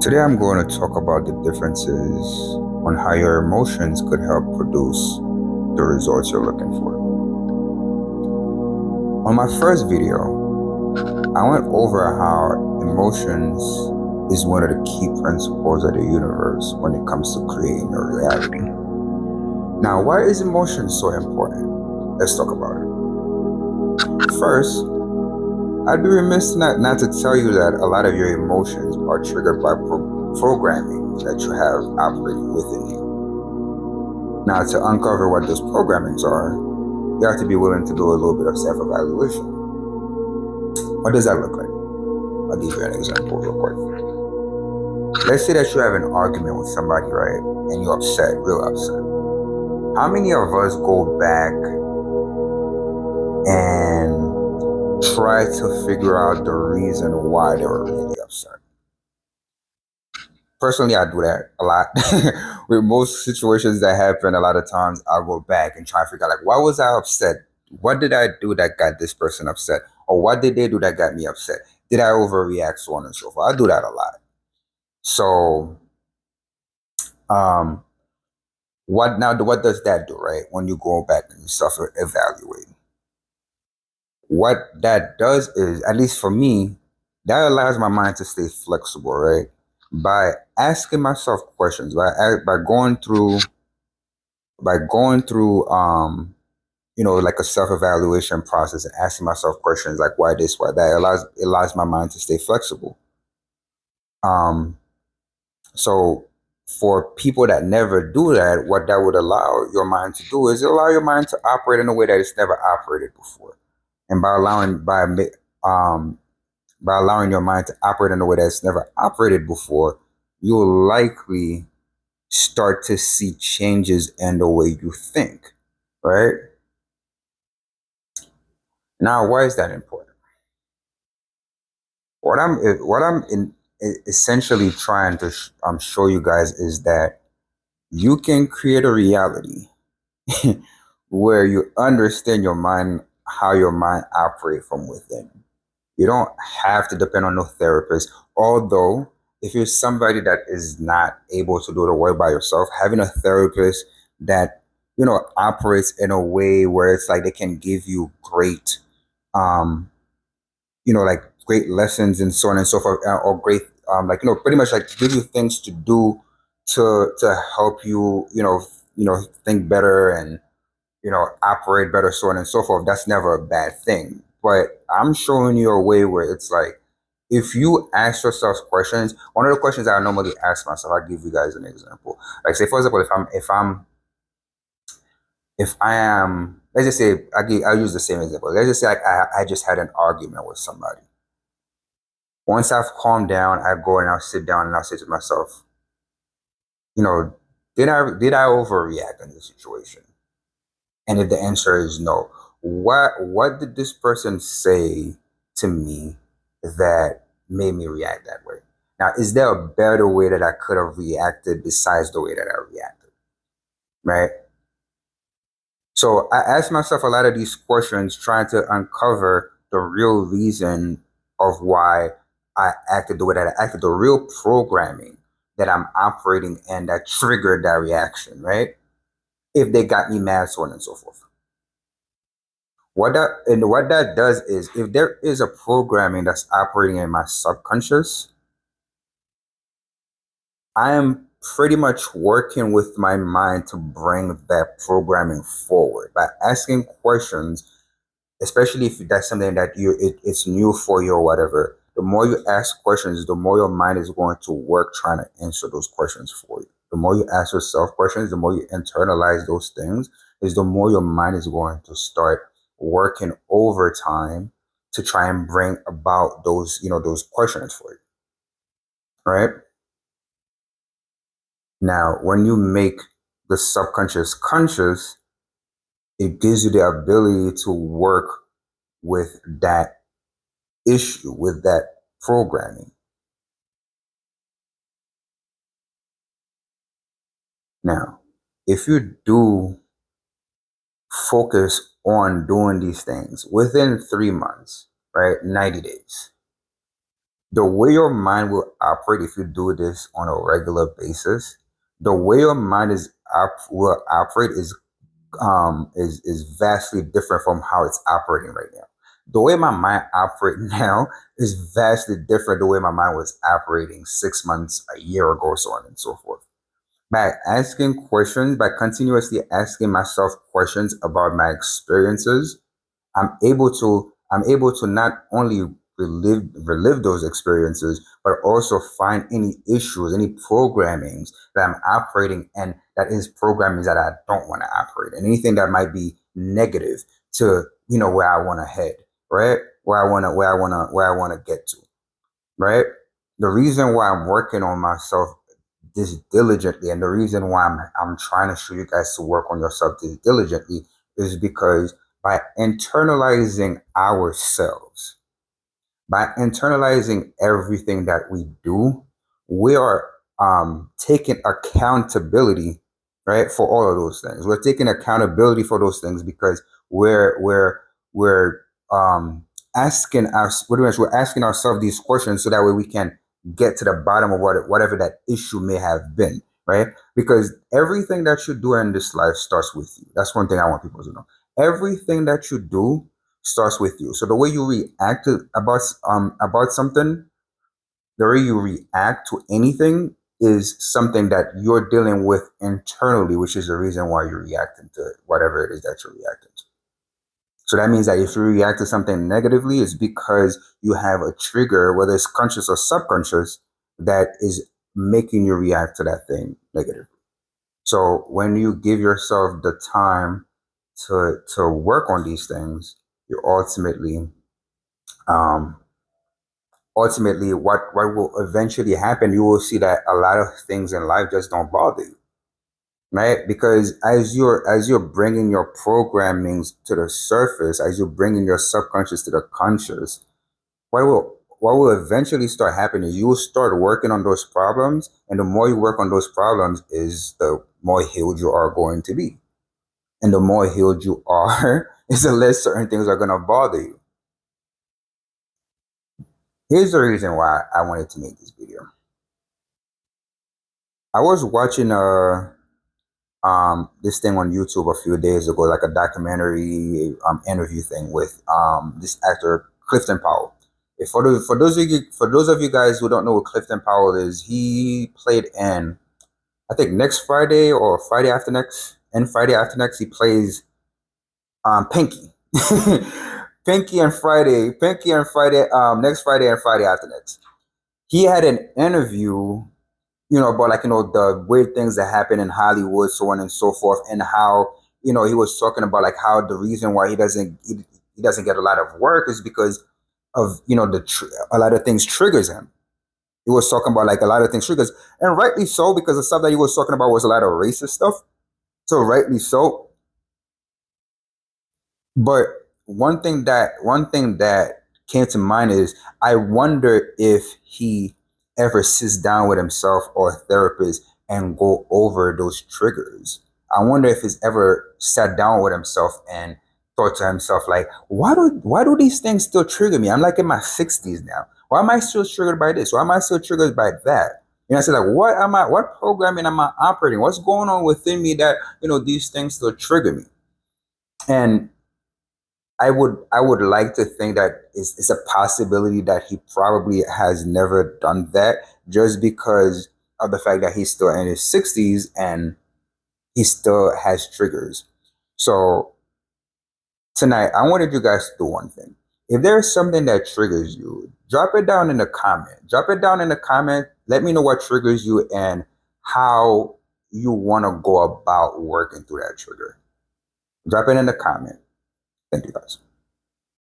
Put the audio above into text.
Today I'm going to talk about the differences on how your emotions could help produce the results you're looking for. On my first video, I went over how emotions is one of the key principles of the universe when it comes to creating your reality. Now, why is emotion so important? Let's talk about it. First, I'd be remiss not to tell you that a lot of your emotions are triggered by programming that you have operating within you. Now, to uncover what those programmings are, you have to be willing to do a little bit of self-evaluation. What does that look like? I'll give you an example real quick. Let's say that you have an argument with somebody, right? And you're upset, real upset. How many of us go back and try to figure out the reason why they were really upset? Personally, I do that a lot. With most situations that happen, a lot of times I'll go back and try to figure out, like, why was I upset? What did I do that got this person upset? Or what did they do that got me upset? Did I overreact, so on and so forth? I do that a lot. So, um, what does that do, right? When you go back and you self-evaluate, what that does is, at least for me, that allows my mind to stay flexible, right? By asking myself questions, by going through like a self-evaluation process and asking myself questions like why this, why that, allows my mind to stay flexible. So for people that never do that, what that would allow your mind to do is allow your mind to operate in a way that it's never operated before. And by allowing your mind to operate in a way that's never operated before, you'll likely start to see changes in the way you think, right? Now, why is that important? What I'm essentially trying to show you guys is that you can create a reality where you understand your mind, how your mind operates from within. You don't have to depend on no therapist. Although, if you're somebody that is not able to do the work by yourself, having a therapist that operates in a way where it's like they can give you great um like great lessons and so on and so forth, or great pretty much like give you things to do to help you think better and operate better, so on and so forth. That's never a bad thing. But I'm showing you a way where it's like, if you ask yourself questions, one of the questions I normally ask myself, I'll give you guys an example. Like, say for example, if I am, let's just say, I'll use the same example. Let's just say I just had an argument with somebody. Once I've calmed down, I go and I'll sit down and I'll say to myself, you know, did I overreact in this situation? And if the answer is no, what did this person say to me that made me react that way? Now, is there a better way that I could have reacted besides the way that I reacted? Right? So I ask myself a lot of these questions, trying to uncover the real reason of why I acted the way that I acted, the real programming that I'm operating in that triggered that reaction, right? If they got me mad, so on and so forth. What that does is, if there is a programming that's operating in my subconscious, I am pretty much working with my mind to bring that programming forward by asking questions, especially if that's something that it's new for you or whatever. The more you ask questions, the more your mind is going to work trying to answer those questions for you. The more you ask yourself questions, the more you internalize those things, is the more your mind is going to start working overtime to try and bring about those questions for you. Right? Now, when you make the subconscious conscious, it gives you the ability to work with that issue, with that programming. Now, if you do focus on doing these things within 3 months, right? 90 days, The way your mind will operate if you do this on a regular basis, the way your mind will operate is vastly different from how it's operating right now. The way my mind operates now is vastly different the way my mind was operating 6 months, a year ago, so on and so forth. By asking questions, by continuously asking myself questions about my experiences, I'm able to not only relive those experiences, but also find any issues, any programmings that I'm operating and that is programming that I don't want to operate, and anything that might be negative to where I want to head, right? Where I want to get to, right? The reason why I'm working on myself this diligently, and the reason why I'm trying to show you guys to work on yourself this diligently, is because by internalizing ourselves, by internalizing everything that we do, we are taking accountability, right, for all of those things. We're taking accountability for those things because we're asking us, we're asking ourselves these questions so that way we can get to the bottom of whatever that issue may have been, right? Because everything that you do in this life starts with you. That's one thing I want people to know. Everything that you do starts with you. So the way you react about something, the way you react to anything is something that you're dealing with internally, which is the reason why you're reacting to whatever it is that you're reacting to. So that means that if you react to something negatively, it's because you have a trigger, whether it's conscious or subconscious, that is making you react to that thing negatively. So when you give yourself the time to work on these things, you um, ultimately what will eventually happen, you will see that a lot of things in life just don't bother you, right? Because as you're bringing your programmings to the surface, as you're bringing your subconscious to the conscious, what will eventually start happening is you will start working on those problems, and the more you work on those problems is the more healed you are going to be, and the more healed you are is the less certain things are going to bother you. Here's the reason why I wanted to make this video. I was watching this thing on YouTube a few days ago, like a documentary interview thing with this actor Clifton Powell. For those of you guys who don't know what Clifton Powell is, he played in, I think, next Friday or Friday after next, and Friday after next he plays Pinky. Pinky and Friday, next Friday and Friday after next. He had an interview, about, like, the weird things that happen in Hollywood, so on and so forth, and how, he was talking about, like, how the reason why he doesn't get a lot of work is because of, a lot of things triggers him. He was talking about, like, a lot of things triggers, and rightly so, because the stuff that he was talking about was a lot of racist stuff. So rightly so. But one thing that came to mind is, I wonder if he ever sits down with himself or a therapist and go over those triggers. I wonder if he's ever sat down with himself and thought to himself, like, why do these things still trigger me? I'm like in my 60s now. Why am I still triggered by this? Why am I still triggered by that? I said, like, what programming am I operating? What's going on within me that, these things still trigger me? And I would like to think that it's a possibility that he probably has never done that, just because of the fact that he's still in his 60s and he still has triggers. So tonight, I wanted you guys to do one thing. If there's something that triggers you, drop it down in the comment. Drop it down in the comment. Let me know what triggers you and how you want to go about working through that trigger. Drop it in the comment. Thank you, guys.